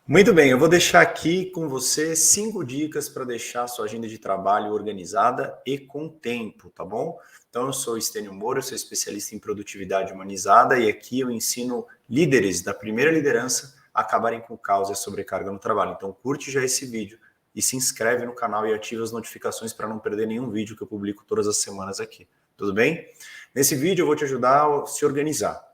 Muito bem, eu vou deixar aqui com você 5 dicas para deixar a sua agenda de trabalho organizada e com tempo, tá bom? Então, eu sou Estênio Moura, sou especialista em produtividade humanizada e aqui eu ensino líderes da primeira liderança a acabarem com o caos e a sobrecarga no trabalho. Então, curte já esse vídeo e se inscreve no canal e ativa as notificações para não perder nenhum vídeo que eu publico todas as semanas aqui. Tudo bem? Nesse vídeo eu vou te ajudar a se organizar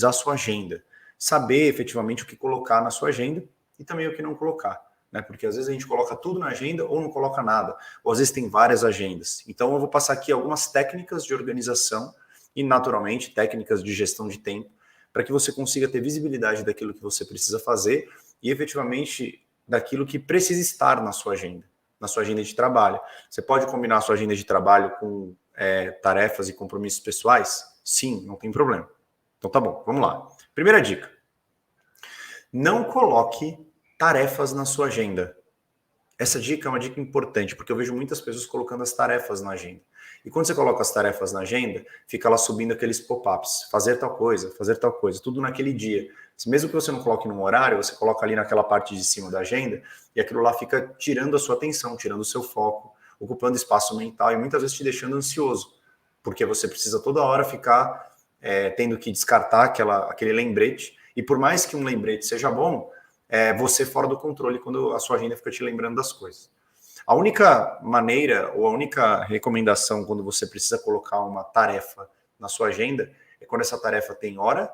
a sua agenda, saber efetivamente o que colocar na sua agenda e também o que não colocar, né? Porque às vezes a gente coloca tudo na agenda ou não coloca nada, ou às vezes tem várias agendas. Então eu vou passar aqui algumas técnicas de organização e, naturalmente, técnicas de gestão de tempo para que você consiga ter visibilidade daquilo que você precisa fazer e efetivamente daquilo que precisa estar na sua agenda de trabalho. Você pode combinar a sua agenda de trabalho com tarefas e compromissos pessoais? Sim, não tem problema. Então tá bom, vamos lá. Primeira dica. Não coloque tarefas na sua agenda. Essa dica é uma dica importante, porque eu vejo muitas pessoas colocando as tarefas na agenda. E quando você coloca as tarefas na agenda, fica lá subindo aqueles pop-ups, fazer tal coisa, tudo naquele dia. Mesmo que você não coloque num horário, você coloca ali naquela parte de cima da agenda, e aquilo lá fica tirando a sua atenção, tirando o seu foco, ocupando espaço mental e muitas vezes te deixando ansioso, porque você precisa toda hora ficar tendo que descartar aquele lembrete, e por mais que um lembrete seja bom, você fora do controle quando a sua agenda fica te lembrando das coisas. A única maneira ou a única recomendação quando você precisa colocar uma tarefa na sua agenda é quando essa tarefa tem hora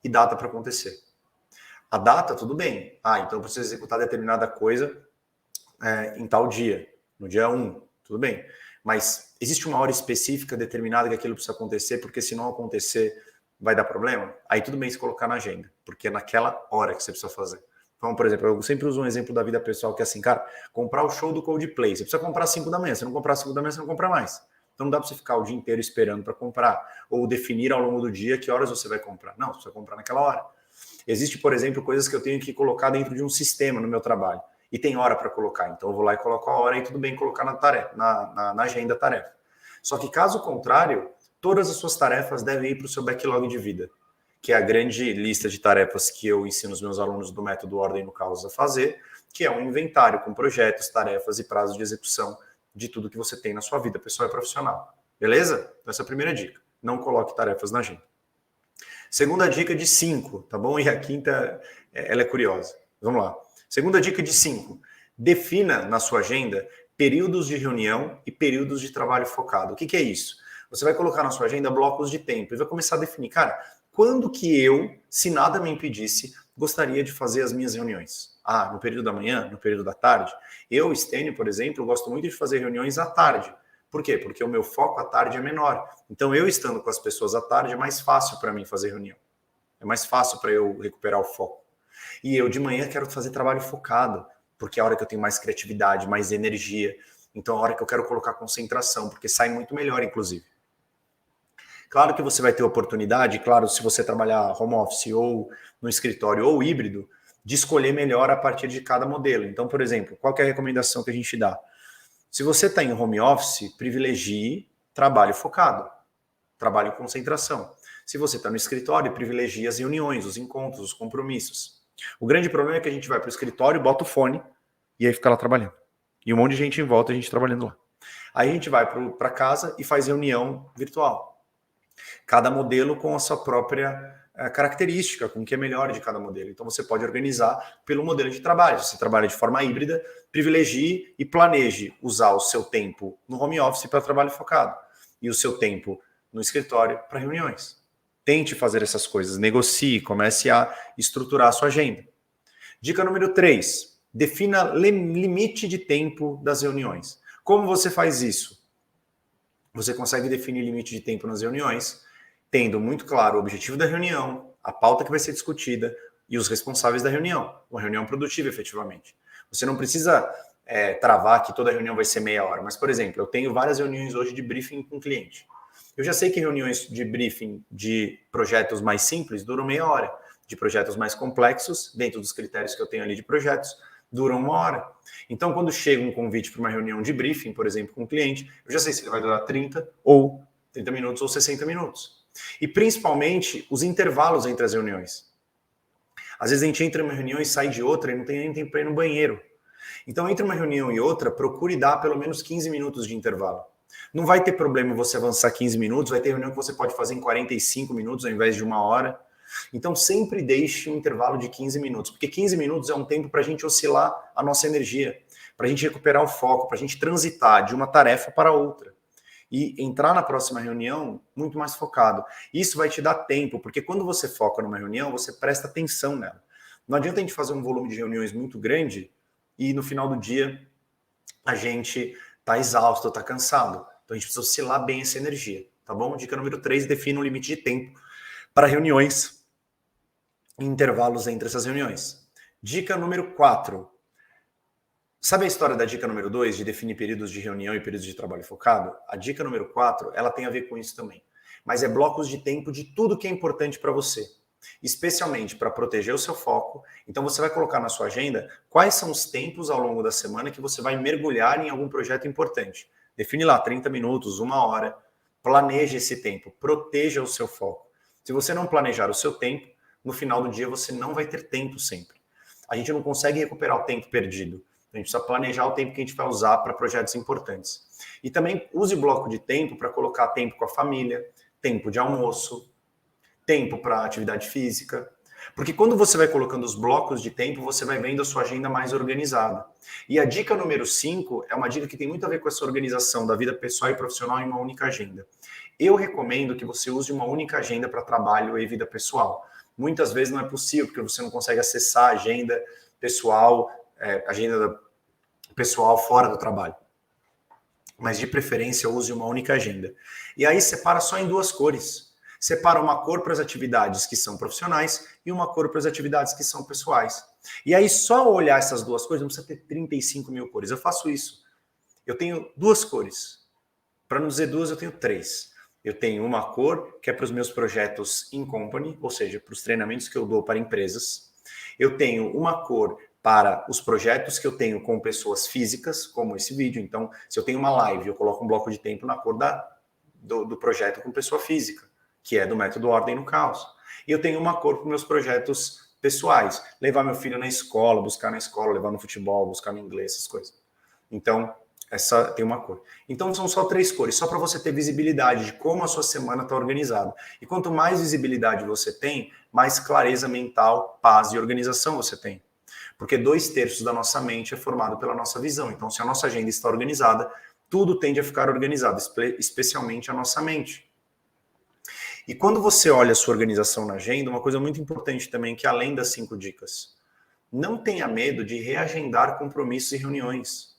e data para acontecer. A data, tudo bem. Então eu preciso executar determinada coisa em tal dia, no dia 1, tudo bem. Mas existe uma hora específica determinada que aquilo precisa acontecer, porque se não acontecer vai dar problema? Aí tudo bem se colocar na agenda, porque é naquela hora que você precisa fazer. Então, por exemplo, eu sempre uso um exemplo da vida pessoal que é assim, cara, comprar o show do Coldplay, você precisa comprar às 5 da manhã, se não comprar às 5 da manhã, você não compra mais. Então não dá para você ficar o dia inteiro esperando para comprar, ou definir ao longo do dia que horas você vai comprar. Não, você vai comprar naquela hora. Existe, por exemplo, coisas que eu tenho que colocar dentro de um sistema no meu trabalho, e tem hora para colocar, então eu vou lá e coloco a hora e tudo bem colocar na agenda a tarefa. Só que caso contrário, todas as suas tarefas devem ir para o seu backlog de vida, que é a grande lista de tarefas que eu ensino os meus alunos do método Ordem no Caos a fazer, que é um inventário com projetos, tarefas e prazos de execução de tudo que você tem na sua vida pessoal e profissional. Beleza? Então essa é a primeira dica. Não coloque tarefas na agenda. Segunda dica de 5, tá bom? E a quinta, ela é curiosa. Vamos lá. Segunda dica de 5. Defina na sua agenda períodos de reunião e períodos de trabalho focado. O que é isso? Você vai colocar na sua agenda blocos de tempo e vai começar a definir, cara, quando que eu, se nada me impedisse, gostaria de fazer as minhas reuniões? No período da manhã, no período da tarde? Eu, Stênio, por exemplo, gosto muito de fazer reuniões à tarde. Por quê? Porque o meu foco à tarde é menor. Então, eu estando com as pessoas à tarde é mais fácil para mim fazer reunião. É mais fácil para eu recuperar o foco. E eu de manhã quero fazer trabalho focado, porque é a hora que eu tenho mais criatividade, mais energia. Então, é a hora que eu quero colocar concentração, porque sai muito melhor, inclusive. Claro que você vai ter oportunidade, claro, se você trabalhar home office ou no escritório ou híbrido, de escolher melhor a partir de cada modelo. Então, por exemplo, qual que é a recomendação que a gente dá? Se você está em home office, privilegie trabalho focado, trabalho em concentração. Se você está no escritório, privilegie as reuniões, os encontros, os compromissos. O grande problema é que a gente vai para o escritório, bota o fone e aí fica lá trabalhando. E um monte de gente em volta, a gente trabalhando lá. Aí a gente vai para casa e faz reunião virtual. Cada modelo com a sua própria característica, com o que é melhor de cada modelo. Então você pode organizar pelo modelo de trabalho. Se você trabalha de forma híbrida, privilegie e planeje usar o seu tempo no home office para trabalho focado e o seu tempo no escritório para reuniões. Tente fazer essas coisas, negocie, comece a estruturar a sua agenda. Dica número 3, defina limite de tempo das reuniões. Como você faz isso? Você consegue definir limite de tempo nas reuniões, tendo muito claro o objetivo da reunião, a pauta que vai ser discutida e os responsáveis da reunião. Uma reunião produtiva, efetivamente. Você não precisa travar que toda reunião vai ser meia hora, mas, por exemplo, eu tenho várias reuniões hoje de briefing com cliente. Eu já sei que reuniões de briefing de projetos mais simples duram meia hora, de projetos mais complexos, dentro dos critérios que eu tenho ali de projetos, duram uma hora. Então, quando chega um convite para uma reunião de briefing, por exemplo, com um cliente, eu já sei se ele vai durar 30 minutos ou 60 minutos. E principalmente os intervalos entre as reuniões. Às vezes a gente entra em uma reunião e sai de outra e não tem nem tempo para ir no banheiro. Então, entre uma reunião e outra, procure dar pelo menos 15 minutos de intervalo. Não vai ter problema você avançar 15 minutos, vai ter reunião que você pode fazer em 45 minutos ao invés de 1 hora. Então, sempre deixe um intervalo de 15 minutos, porque 15 minutos é um tempo para a gente oscilar a nossa energia, para a gente recuperar o foco, para a gente transitar de uma tarefa para outra e entrar na próxima reunião muito mais focado. Isso vai te dar tempo, porque quando você foca numa reunião, você presta atenção nela. Não adianta a gente fazer um volume de reuniões muito grande e no final do dia a gente está exausto, está cansado. Então a gente precisa oscilar bem essa energia, tá bom? Dica número 3, defina um limite de tempo para reuniões e intervalos entre essas reuniões. Dica número 4. Sabe a história da dica número 2, de definir períodos de reunião e períodos de trabalho focado? A dica número 4, ela tem a ver com isso também. Mas é blocos de tempo de tudo que é importante para você, especialmente para proteger o seu foco. Então você vai colocar na sua agenda quais são os tempos ao longo da semana que você vai mergulhar em algum projeto importante. Define lá 30 minutos, 1 hora, planeje esse tempo, proteja o seu foco. Se você não planejar o seu tempo, no final do dia você não vai ter tempo sempre. A gente não consegue recuperar o tempo perdido. A gente precisa planejar o tempo que a gente vai usar para projetos importantes. E também use bloco de tempo para colocar tempo com a família, tempo de almoço, tempo para atividade física. Porque quando você vai colocando os blocos de tempo, você vai vendo a sua agenda mais organizada. E a dica número 5 é uma dica que tem muito a ver com essa organização da vida pessoal e profissional em uma única agenda. Eu recomendo que você use uma única agenda para trabalho e vida pessoal. Muitas vezes não é possível, porque você não consegue acessar a agenda pessoal, pessoal fora do trabalho. Mas de preferência use uma única agenda. E aí separa só em 2 cores. Separa uma cor para as atividades que são profissionais e uma cor para as atividades que são pessoais. E aí só olhar essas 2 cores, não precisa ter 35 mil cores. Eu faço isso. Eu tenho 2 cores. Para não dizer 2, eu tenho 3. Eu tenho uma cor que é para os meus projetos in company, ou seja, para os treinamentos que eu dou para empresas. Eu tenho uma cor para os projetos que eu tenho com pessoas físicas, como esse vídeo. Então, se eu tenho uma live, eu coloco um bloco de tempo na cor do projeto com pessoa física, que é do método Ordem no Caos. E eu tenho uma cor para os meus projetos pessoais. Levar meu filho na escola, buscar na escola, levar no futebol, buscar no inglês, essas coisas. Então, essa tem uma cor. Então, são só 3 cores, só para você ter visibilidade de como a sua semana está organizada. E quanto mais visibilidade você tem, mais clareza mental, paz e organização você tem. Porque 2/3 da nossa mente é formado pela nossa visão. Então, se a nossa agenda está organizada, tudo tende a ficar organizado, especialmente a nossa mente. E quando você olha a sua organização na agenda, uma coisa muito importante também, que além das 5 dicas, não tenha medo de reagendar compromissos e reuniões.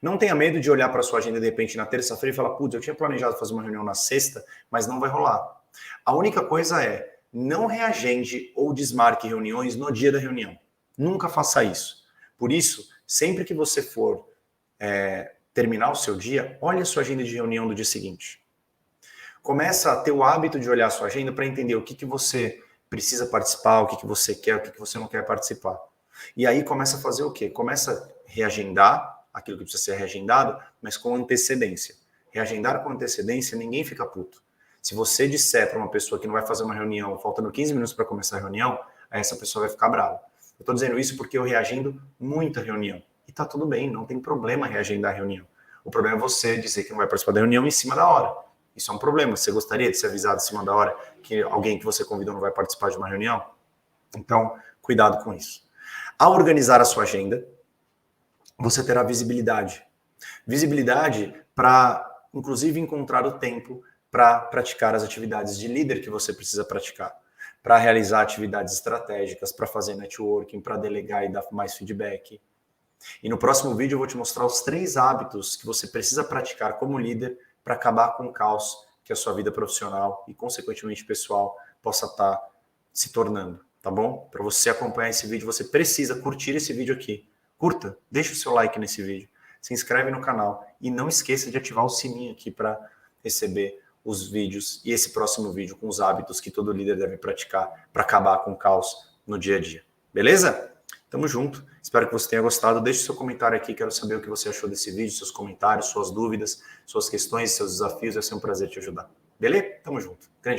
Não tenha medo de olhar para a sua agenda de repente na terça-feira e falar, putz, eu tinha planejado fazer uma reunião na sexta, mas não vai rolar. A única coisa é, não reagende ou desmarque reuniões no dia da reunião. Nunca faça isso. Por isso, sempre que você for terminar o seu dia, olhe a sua agenda de reunião do dia seguinte. Começa a ter o hábito de olhar a sua agenda para entender o que você precisa participar, o que você quer, o que você não quer participar. E aí começa a fazer o quê? Começa a reagendar aquilo que precisa ser reagendado, mas com antecedência. Reagendar com antecedência, ninguém fica puto. Se você disser para uma pessoa que não vai fazer uma reunião, faltando 15 minutos para começar a reunião, aí essa pessoa vai ficar brava. Eu estou dizendo isso porque eu reagendo muita reunião. E tá tudo bem, não tem problema reagendar a reunião. O problema é você dizer que não vai participar da reunião em cima da hora. Isso é um problema. Você gostaria de ser avisado em cima da hora que alguém que você convidou não vai participar de uma reunião? Então, cuidado com isso. Ao organizar a sua agenda, você terá visibilidade. Visibilidade para, inclusive, encontrar o tempo para praticar as atividades de líder que você precisa praticar. Para realizar atividades estratégicas, para fazer networking, para delegar e dar mais feedback. E no próximo vídeo eu vou te mostrar os 3 hábitos que você precisa praticar como líder para acabar com o caos que a sua vida profissional e, consequentemente, pessoal possa estar se tornando, tá bom? Para você acompanhar esse vídeo, você precisa curtir esse vídeo aqui. Curta, deixa o seu like nesse vídeo, se inscreve no canal e não esqueça de ativar o sininho aqui para receber os vídeos e esse próximo vídeo com os hábitos que todo líder deve praticar para acabar com o caos no dia a dia. Beleza? Tamo junto. Espero que você tenha gostado. Deixe seu comentário aqui. Quero saber o que você achou desse vídeo, seus comentários, suas dúvidas, suas questões, seus desafios. Vai ser um prazer te ajudar. Beleza? Tamo junto. Grande